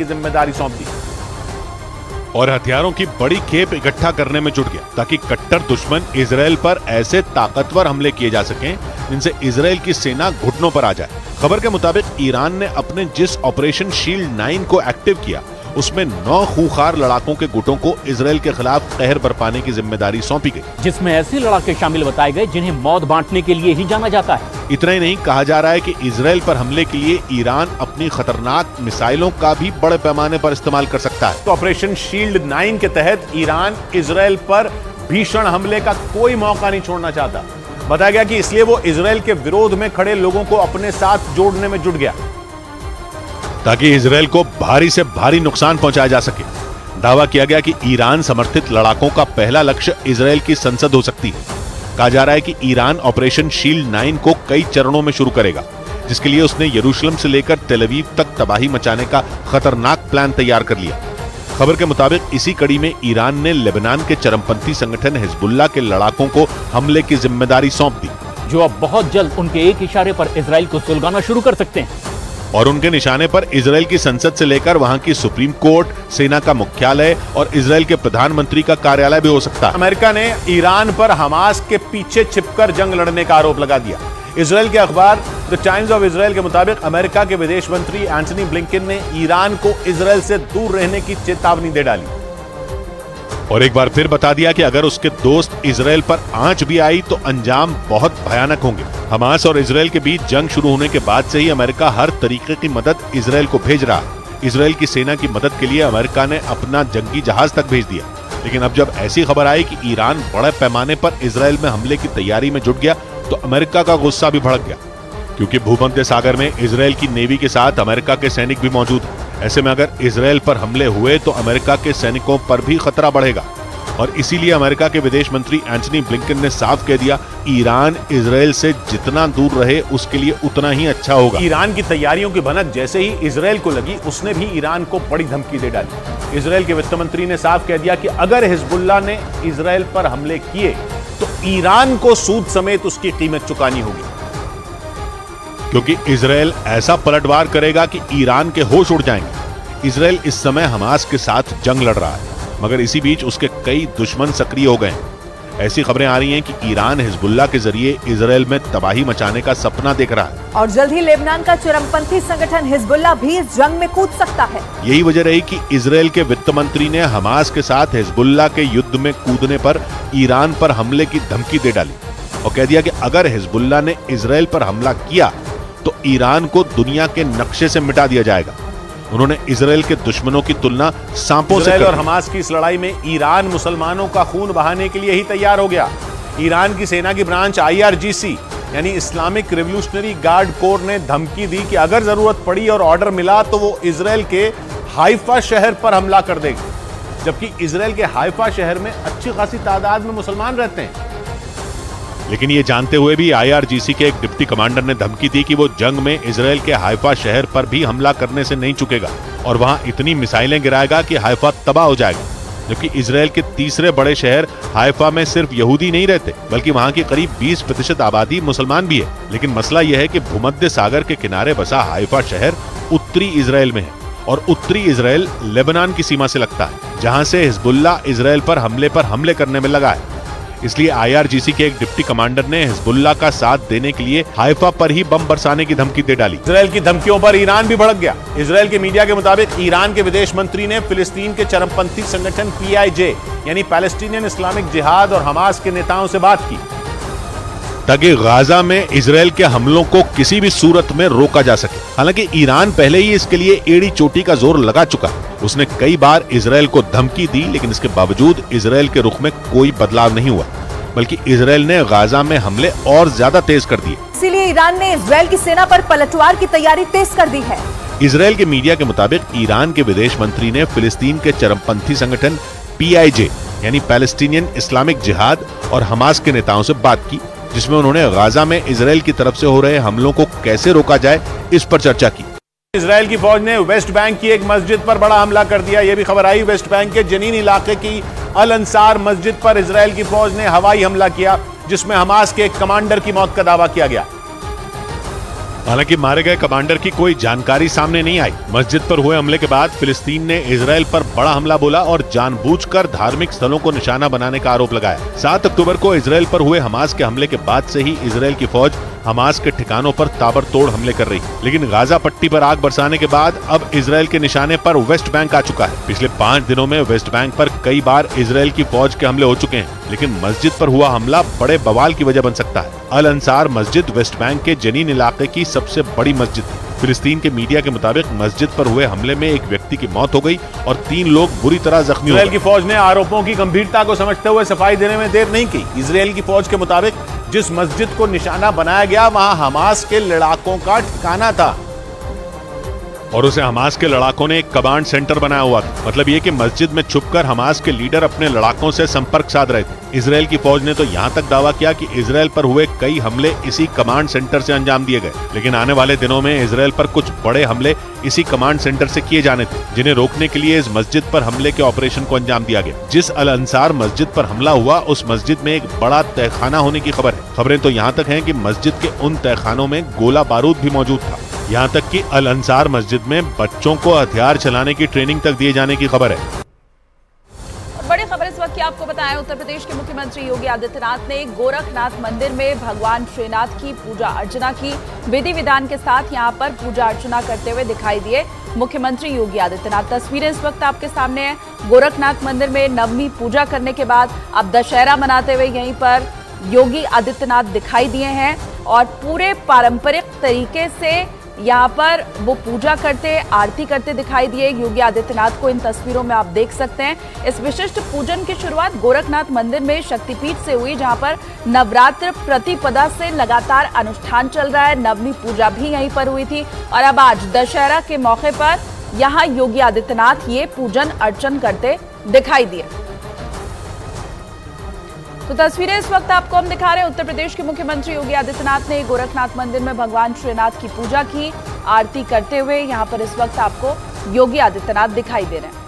की जिम्मेदारी सौंप दी और हथियारों की बड़ी खेप इकट्ठा करने में जुट गया ताकि कट्टर दुश्मन इजराइल पर ऐसे ताकतवर हमले किए जा सकें जिनसे इजराइल की सेना घुटनों पर आ जाए। खबर के मुताबिक ईरान ने अपने जिस ऑपरेशन शील्ड 9 को एक्टिव किया उसमें 9 खूंखार लड़ाकों के गुटों को इजराइल के खिलाफ कहर बरपाने की जिम्मेदारी सौंपी गई, जिसमें ऐसे लड़ाके शामिल बताए गए जिन्हें मौत बांटने के लिए ही जाना जाता है। इतना ही नहीं, कहा जा रहा है कि इजराइल पर हमले के लिए ईरान अपनी खतरनाक मिसाइलों का भी बड़े पैमाने पर इस्तेमाल कर सकता है। तो ऑपरेशन शील्ड 9 के तहत ईरान इजराइल पर भीषण हमले का कोई मौका नहीं छोड़ना चाहता। बताया गया कि इसलिए वो इजराइल के विरोध में खड़े लोगों को अपने साथ जोड़ने में जुट गया ताकि इजराइल को भारी से भारी नुकसान पहुंचाया जा सके। दावा किया गया कि ईरान समर्थित लड़ाकों का पहला लक्ष्य इजराइल की संसद हो सकती है। कहा जा रहा है कि ईरान ऑपरेशन शील्ड 9 को कई चरणों में शुरू करेगा, जिसके लिए उसने यरूशलेम से लेकर तेल अवीव तक तबाही मचाने का खतरनाक प्लान तैयार कर लिया। खबर के मुताबिक इसी कड़ी में ईरान ने लेबनान के चरमपंथी संगठन हिजबुल्लाह के लड़ाकों को हमले की जिम्मेदारी सौंप दी, जो अब बहुत जल्द उनके एक इशारे पर इजराइल को सुलगाना शुरू कर सकते हैं। और उनके निशाने पर इजराइल की संसद से लेकर वहां की सुप्रीम कोर्ट, सेना का मुख्यालय और इजराइल के प्रधानमंत्री का कार्यालय भी हो सकता है। अमेरिका ने ईरान पर हमास के पीछे छिपकर जंग लड़ने का आरोप लगा दिया। इजराइल के अखबार द टाइम्स ऑफ इजराइल के मुताबिक अमेरिका के विदेश मंत्री एंटनी ब्लिंकन ने ईरान को इजराइल से दूर रहने की चेतावनी दे डाली और एक बार फिर बता दिया कि अगर उसके दोस्त इजराइल पर आंच भी आई तो अंजाम बहुत भयानक होंगे। हमास और इजराइल के बीच जंग शुरू होने के बाद से ही अमेरिका हर तरीके की मदद इजराइल को भेज रहा है। इजराइल की सेना की मदद के लिए अमेरिका ने अपना जंगी जहाज तक भेज दिया। लेकिन अब जब ऐसी खबर आई कि ईरान बड़े पैमाने पर इजराइल में हमले की तैयारी में जुट गया तो अमेरिका का गुस्सा भी भड़क गया, क्योंकि भूमध्य सागर में इजराइल की नेवी के साथ अमेरिका के सैनिक भी मौजूद हैं। ऐसे में अगर इजराइल पर हमले हुए तो अमेरिका के सैनिकों पर भी खतरा बढ़ेगा और इसीलिए अमेरिका के विदेश मंत्री एंटनी ब्लिंकन ने साफ कह दिया, ईरान इजराइल से जितना दूर रहे उसके लिए उतना ही अच्छा होगा। ईरान की तैयारियों की भनक जैसे ही इजराइल को लगी, उसने भी ईरान को बड़ी धमकी दे डाली। इजराइल के वित्त मंत्री ने साफ कह दिया कि अगर हिजबुल्लाह ने इजराइल पर हमले किए तो ईरान को सूद समेत उसकी कीमत चुकानी होगी, क्योंकि इजराइल ऐसा पलटवार करेगा कि ईरान के होश उड़ जाएंगे। इजराइल इस समय हमास के साथ जंग लड़ रहा है, मगर इसी बीच उसके कई दुश्मन सक्रिय हो गए हैं। ऐसी खबरें आ रही हैं कि ईरान हिजबुल्लाह के जरिए इजराइल में तबाही मचाने का सपना देख रहा है और जल्द ही लेबनान का चरमपंथी संगठन हिजबुल्लाह भी इस जंग में कूद सकता है। यही वजह रही कि इजराइल के वित्त मंत्री ने हमास के साथ हिजबुल्लाह के युद्ध में कूदने पर ईरान पर हमले की धमकी दे डाली और कह दिया कि अगर हिजबुल्लाह ने इजराइल पर हमला किया तो ईरान को दुनिया के नक्शे से मिटा दिया जाएगा। उन्होंने इजराइल के दुश्मनों की तुलना सांपों से इजराइल और हमास की इस लड़ाई में ईरान मुसलमानों का खून बहाने के लिए ही तैयार हो गया। ईरान की सेना की ब्रांच IRGC यानी इस्लामिक रिवोल्यूशनरी गार्ड कोर ने धमकी दी कि अगर जरूरत पड़ी और ऑर्डर मिला तो वो इजराइल के हाइफा शहर पर हमला कर देगी, जबकि इजराइल के हाइफा शहर में अच्छी खासी तादाद में मुसलमान रहते हैं। लेकिन ये जानते हुए भी IRGC के एक डिप्टी कमांडर ने धमकी दी कि वो जंग में इजराइल के हाइफा शहर पर भी हमला करने से नहीं चुकेगा और वहां इतनी मिसाइलें गिराएगा कि हाइफा तबाह हो जाएगा। जबकि इजराइल के तीसरे बड़े शहर हाइफा में सिर्फ यहूदी नहीं रहते, बल्कि वहां की करीब 20% आबादी मुसलमान भी है। लेकिन मसला यह है कि भूमध्य सागर के किनारे बसा हाइफा शहर उत्तरी इजराइल में है और उत्तरी इजराइल लेबनान की सीमा से लगता है, जहां से हिजबुल्लाह इजराइल पर हमले करने में लगा है। इसलिए IRGC के एक डिप्टी कमांडर ने हिजबुल्लाह का साथ देने के लिए हाइफा पर ही बम बरसाने की धमकी दे डाली। इजराइल की धमकियों पर ईरान भी भड़क गया। इजराइल के मीडिया के मुताबिक ईरान के विदेश मंत्री ने फिलिस्तीन के चरमपंथी संगठन PIJ यानी पैलेस्टीनियन इस्लामिक जिहाद और हमास के नेताओं से बात की ताकि गाजा में इजराइल के हमलों को किसी भी सूरत में रोका जा सके। हालांकि ईरान पहले ही इसके लिए एड़ी चोटी का जोर लगा चुका है। उसने कई बार इजराइल को धमकी दी, लेकिन इसके बावजूद इजराइल के रुख में कोई बदलाव नहीं हुआ, बल्कि इजराइल ने गाजा में हमले और ज्यादा तेज कर दिए। इसीलिए ईरान ने इजराइल की सेना पर पलटवार की तैयारी तेज कर दी है। इजराइल के मीडिया के मुताबिक ईरान के विदेश मंत्री ने फिलिस्तीन के चरमपंथी संगठन PIJ यानी पैलेस्टीनियन इस्लामिक जिहाद और हमास के नेताओं से बात की, जिसमें उन्होंने गाजा में इजराइल की तरफ से हो रहे हमलों को कैसे रोका जाए इस पर चर्चा की। इजराइल की फौज ने वेस्ट बैंक की एक मस्जिद पर बड़ा हमला कर दिया। यह भी खबर आई, वेस्ट बैंक के जनीन इलाके की अल अंसार मस्जिद पर इजराइल की फौज ने हवाई हमला किया, जिसमें हमास के एक कमांडर की मौत का दावा किया गया। हालांकि मारे गए कमांडर की कोई जानकारी सामने नहीं आई। मस्जिद पर हुए हमले के बाद फिलिस्तीन ने इजराइल पर बड़ा हमला बोला और जानबूझकर धार्मिक स्थलों को निशाना बनाने का आरोप लगाया। 7 अक्टूबर को इजराइल पर हुए हमास के हमले के बाद से ही इजराइल की फौज हमास के ठिकानों पर ताबड़तोड़ हमले कर रही, लेकिन गाजा पट्टी पर आग बरसाने के बाद अब इजराइल के निशाने पर वेस्ट बैंक आ चुका है। पिछले 5 दिनों में वेस्ट बैंक पर कई बार इजराइल की फौज के हमले हो चुके हैं, लेकिन मस्जिद पर हुआ हमला बड़े बवाल की वजह बन सकता है। अल अंसार मस्जिद वेस्ट बैंक के जनीन इलाके की सबसे बड़ी मस्जिद थी। फिलिस्तीन के मीडिया के मुताबिक मस्जिद पर हुए हमले में एक व्यक्ति की मौत हो गई और 3 लोग बुरी तरह जख्मी हो गए। इजराइल की फौज ने आरोपों की गंभीरता को समझते हुए सफाई देने में देर नहीं की। इजराइल की फौज के मुताबिक जिस मस्जिद को निशाना बनाया गया वहां हमास के लड़ाकों का ठिकाना था और उसे हमास के लड़ाकों ने एक कमांड सेंटर बनाया हुआ था। मतलब ये कि मस्जिद में छुपकर हमास के लीडर अपने लड़ाकों से संपर्क साध रहे थे। इजराइल की फौज ने तो यहाँ तक दावा किया कि इजराइल पर हुए कई हमले इसी कमांड सेंटर से अंजाम दिए गए, लेकिन आने वाले दिनों में इजराइल पर कुछ बड़े हमले इसी कमांड सेंटर से किए जाने थे, जिन्हें रोकने के लिए इस मस्जिद पर हमले के ऑपरेशन को अंजाम दिया गया। जिस अल अंसार मस्जिद पर हमला हुआ उस मस्जिद में एक बड़ा तहखाना होने की खबर है। खबरें तो यहाँ तक हैं कि मस्जिद के उन तहखानों में गोला बारूद भी मौजूद था। यहाँ तक कि अल अंसार मस्जिद में बच्चों को हथियार चलाने की ट्रेनिंग तक दिए जाने की खबर है। बड़ी खबर इस वक्त की आपको बताएं, उत्तर प्रदेश के मुख्यमंत्री योगी आदित्यनाथ ने गोरखनाथ मंदिर में भगवान श्रीनाथ की पूजा अर्चना की। विधि विधान के साथ यहां पर पूजा अर्चना करते हुए दिखाई दिए मुख्यमंत्री योगी आदित्यनाथ। तस्वीरें इस वक्त आपके सामने है। गोरखनाथ मंदिर में नवमी पूजा करने के बाद अब दशहरा मनाते हुए यहीं पर योगी आदित्यनाथ दिखाई दिए हैं और पूरे पारंपरिक तरीके से यहाँ पर वो पूजा करते, आरती करते दिखाई दिए योगी आदित्यनाथ को। इन तस्वीरों में आप देख सकते हैं। इस विशिष्ट पूजन की शुरुआत गोरखनाथ मंदिर में शक्तिपीठ से हुई, जहाँ पर नवरात्र प्रतिपदा से लगातार अनुष्ठान चल रहा है। नवमी पूजा भी यहीं पर हुई थी और अब आज दशहरा के मौके पर यहाँ योगी आदित्यनाथ ये पूजन अर्चन करते दिखाई दिए। तो तस्वीरें इस वक्त आपको हम दिखा रहे हैं। उत्तर प्रदेश के मुख्यमंत्री योगी आदित्यनाथ ने गोरखनाथ मंदिर में भगवान श्रीनाथ की पूजा की, आरती करते हुए यहां पर इस वक्त आपको योगी आदित्यनाथ दिखाई दे रहे हैं।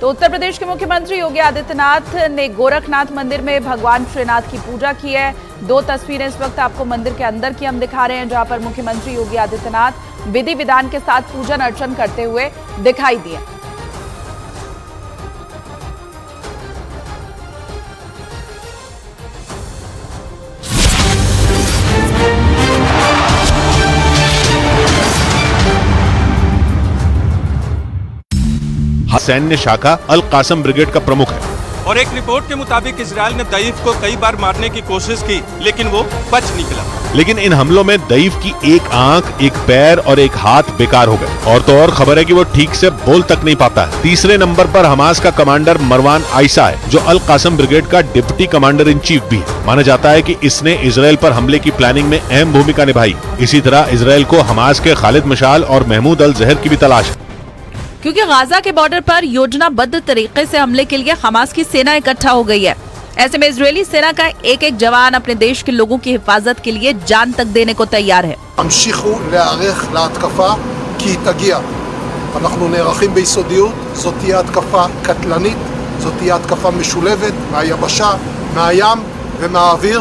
तो उत्तर प्रदेश के मुख्यमंत्री योगी आदित्यनाथ ने गोरखनाथ मंदिर में भगवान श्रीनाथ की पूजा की है। 2 तस्वीरें इस वक्त आपको मंदिर के अंदर की हम दिखा रहे हैं, जहां पर मुख्यमंत्री योगी आदित्यनाथ विधि विधान के साथ पूजन अर्चन करते हुए दिखाई दिए। सैन्य शाखा अल कासम ब्रिगेड का प्रमुख है और एक रिपोर्ट के मुताबिक इजराइल ने दईफ को कई बार मारने की कोशिश की, लेकिन वो बच निकला। लेकिन इन हमलों में दईफ की एक आंख, एक पैर और एक हाथ बेकार हो गए। और तो और खबर है कि वो ठीक से बोल तक नहीं पाता है। तीसरे नंबर पर हमास का कमांडर मरवान आयशा है, जो अल कासम ब्रिगेड का डिप्टी कमांडर इन चीफ भी है। माना जाता है कि इसने इजराइल पर हमले की प्लानिंग में अहम भूमिका निभाई। इसी तरह इजराइल को हमास के खालिद मशाल और महमूद अल जहर की भी तलाश है, क्योंकि गाजा के बॉर्डर पर योजनाबद्ध तरीके से हमले के लिए हमास की सेना इकट्ठा हो गई है। ऐसे में इजरायली सेना का एक एक जवान अपने देश के लोगों की हिफाजत के लिए जान तक देने को तैयार है। המשיכו להיערך להתקפה כי היא תגיע. אנחנו נערכים ביסודיות, זאת תהיה התקפה קטלנית, זאת תהיה התקפה משולבת מהיבשה, מהים ומהאוויר.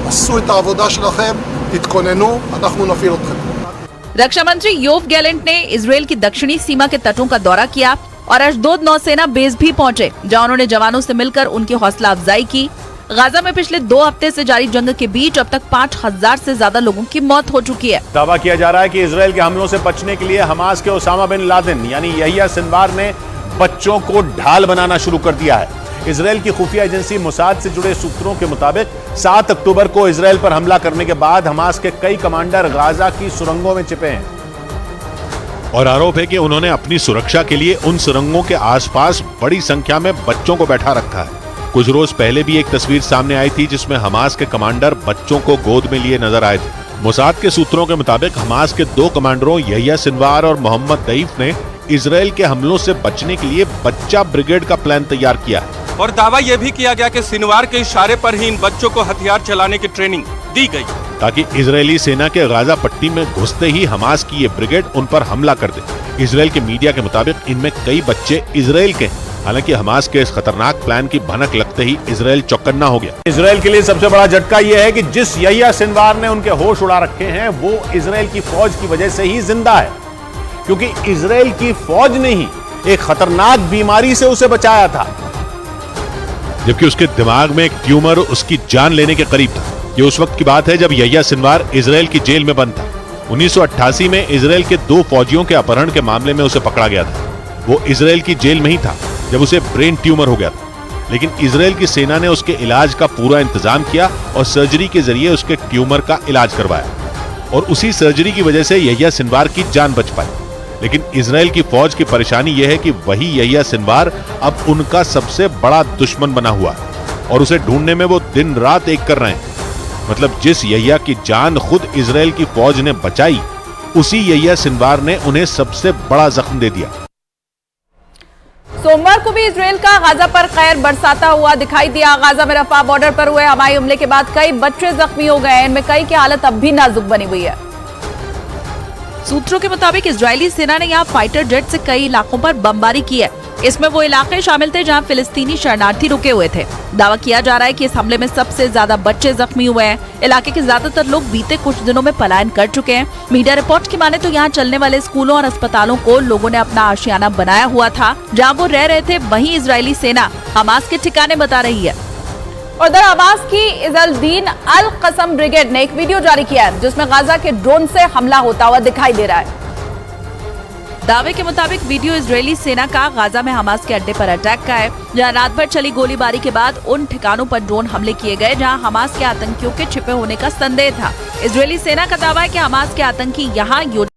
עשו את העבודה שלכם, תתכוננו, אנחנו נפעיל אתכם. रक्षा मंत्री योव गैलेंट ने इजरायल की दक्षिणी सीमा के तटों का दौरा किया और अशदोद नौसेना बेस भी पहुंचे, जहां उन्होंने जवानों से मिलकर उनकी हौसला अफजाई की। गाजा में पिछले 2 हफ्ते से जारी जंग के बीच अब तक 5000 से ज्यादा लोगों की मौत हो चुकी है। दावा किया जा रहा है कि इजराइल के हमलों से बचने के लिए हमास के ओसामा बिन लादेन यानी यहिया सिनवार ने बच्चों को ढाल बनाना शुरू कर दिया है। इजराइल की खुफिया एजेंसी मोसाद से जुड़े सूत्रों के मुताबिक 7 अक्टूबर को इजराइल पर हमला करने के बाद हमास के कई कमांडर गाजा की सुरंगों में छिपे हैं और आरोप है कि उन्होंने अपनी सुरक्षा के लिए उन सुरंगों के आसपास बड़ी संख्या में बच्चों को बैठा रखा है। कुछ रोज पहले भी एक तस्वीर सामने आई थी जिसमें हमास के कमांडर बच्चों को गोद में लिए नजर आए थे। मोसाद के सूत्रों के मुताबिक हमास के 2 कमांडरों यहिया सिनवार और मोहम्मद दईफ ने इजराइल के हमलों से बचने के लिए बच्चा ब्रिगेड का प्लान तैयार किया है और दावा यह भी किया गया कि सिनवार के इशारे पर ही इन बच्चों को हथियार चलाने की ट्रेनिंग दी गई, ताकि इजरायली सेना के गाजा पट्टी में घुसते ही हमास की ये ब्रिगेड उन पर हमला कर दे। इजराइल के मीडिया के मुताबिक इनमें कई बच्चे इजराइल के, हालांकि हमास के इस खतरनाक प्लान की भनक लगते ही इजराइल चौकन्ना हो गया। इजराइल के लिए सबसे बड़ा झटका यह है कि जिस यहिया सिनवार ने उनके होश उड़ा रखे हैं वो इजराइल की फौज की वजह से ही जिंदा है, क्योंकि इजराइल की फौज ने ही एक खतरनाक बीमारी से उसे बचाया था, जबकि उसके दिमाग में एक ट्यूमर उसकी जान लेने के करीब था। ये उस वक्त की बात है जब यहिया सिनवार इजराइल की जेल में बंद था। 1988 में इजराइल के 2 फौजियों के अपहरण के मामले में उसे पकड़ा गया था। वो इजराइल की जेल में ही था जब उसे ब्रेन ट्यूमर हो गया था, लेकिन इजराइल की सेना ने उसके इलाज का पूरा इंतजाम किया और सर्जरी के जरिए उसके ट्यूमर का इलाज करवाया और उसी सर्जरी की वजह से यहिया सिनवार की जान बच पाई। लेकिन इजराइल की फौज की परेशानी यह है कि वही यहिया सिनवार अब उनका सबसे बड़ा दुश्मन बना हुआ है और उसे ढूंढने में वो दिन रात एक कर रहे हैं। मतलब जिस यहिया की जान खुद इजराइल की फौज ने बचाई, उसी यहिया सिनवार ने उन्हें सबसे बड़ा जख्म दे दिया। सोमवार को भी इजराइल का गाजा पर खैर बरसाता हुआ दिखाई दिया। गाजा में रफा बॉर्डर पर हुए हवाई हमले के बाद कई बच्चे जख्मी हो गए हैं। इनमें कई की हालत अब भी नाजुक बनी हुई है। सूत्रों के मुताबिक इजरायली सेना ने यहाँ फाइटर जेट से कई इलाकों पर बमबारी की है। इसमें वो इलाके शामिल थे जहाँ फिलिस्तीनी शरणार्थी रुके हुए थे। दावा किया जा रहा है कि इस हमले में सबसे ज्यादा बच्चे जख्मी हुए हैं। इलाके के ज्यादातर लोग बीते कुछ दिनों में पलायन कर चुके हैं। मीडिया रिपोर्ट की माने तो यहाँ चलने वाले स्कूलों और अस्पतालों को लोगों ने अपना आशियाना बनाया हुआ था। जहाँ वो रह रहे थे वहीं इजरायली सेना हमास के ठिकाने बता रही है। उधर हमास की इज़्ज़ुद्दीन अल क़स्म ब्रिगेड ने एक वीडियो जारी किया है जिसमें गाजा के ड्रोन से हमला होता हुआ दिखाई दे रहा है। दावे के मुताबिक वीडियो इजरायली सेना का गाजा में हमास के अड्डे पर अटैक का है, जहां रात भर चली गोलीबारी के बाद उन ठिकानों पर ड्रोन हमले किए गए जहां हमास के आतंकियों के छिपे होने का संदेह था। इजरायली सेना का दावा है कि हमास के आतंकी यहां